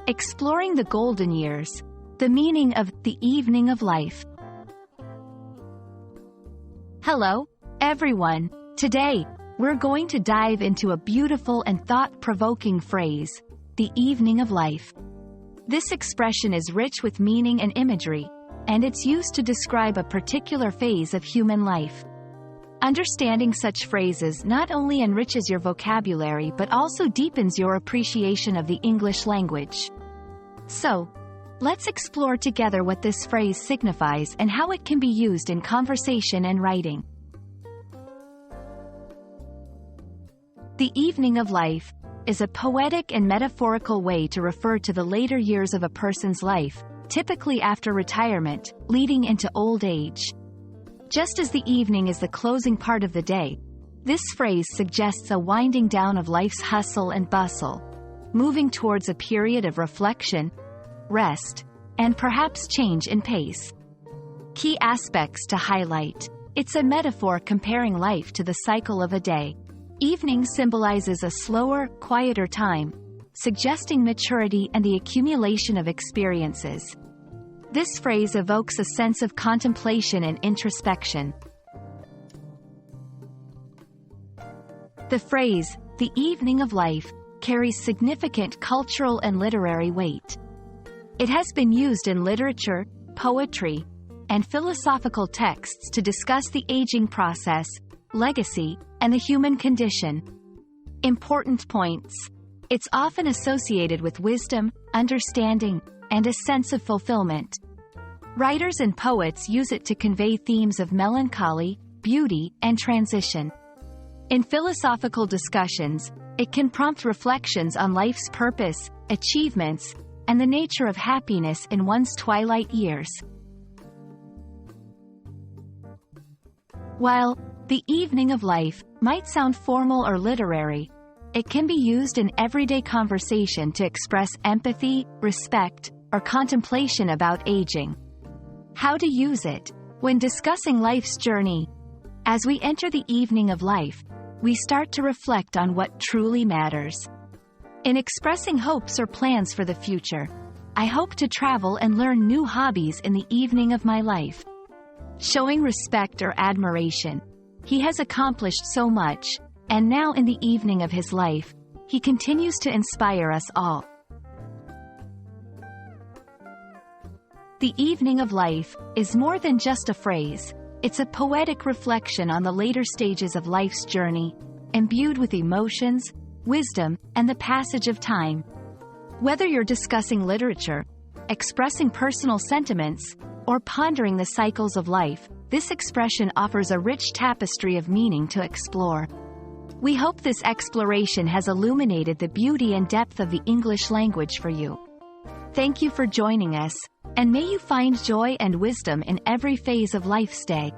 Exploring the golden years, the meaning of the evening of life. Hello, everyone. Today, we're going to dive into a beautiful and thought-provoking phrase, the evening of life. This expression is rich with meaning and imagery, and it's used to describe a particular phase of human life. Understanding such phrases not only enriches your vocabulary but also deepens your appreciation of the English language. So, let's explore together what this phrase signifies and how it can be used in conversation and writing. The evening of life is a poetic and metaphorical way to refer to the later years of a person's life, typically after retirement, leading into old age. Just as the evening is the closing part of the day, this phrase suggests a winding down of life's hustle and bustle, moving towards a period of reflection, rest, and perhaps change in pace. Key aspects to highlight. It's a metaphor comparing life to the cycle of a day. Evening symbolizes a slower, quieter time, suggesting maturity and the accumulation of experiences. This phrase evokes a sense of contemplation and introspection. The phrase, the evening of life, carries significant cultural and literary weight. It has been used in literature, poetry, and philosophical texts to discuss the aging process, legacy, and the human condition. Important points. It's often associated with wisdom, understanding, and a sense of fulfillment. Writers and poets use it to convey themes of melancholy, beauty, and transition. In philosophical discussions, it can prompt reflections on life's purpose, achievements, and the nature of happiness in one's twilight years. While the evening of life might sound formal or literary, it can be used in everyday conversation to express empathy, respect, or contemplation about aging. How to use it. When discussing life's journey, as we enter the evening of life, we start to reflect on what truly matters. In expressing hopes or plans for the future, I hope to travel and learn new hobbies in the evening of my life. Showing respect or admiration. He has accomplished so much, and now in the evening of his life, he continues to inspire us all. The evening of life is more than just a phrase. It's a poetic reflection on the later stages of life's journey, imbued with emotions, wisdom, and the passage of time. Whether you're discussing literature, expressing personal sentiments, or pondering the cycles of life, this expression offers a rich tapestry of meaning to explore. We hope this exploration has illuminated the beauty and depth of the English language for you. Thank you for joining us, and may you find joy and wisdom in every phase of life's day.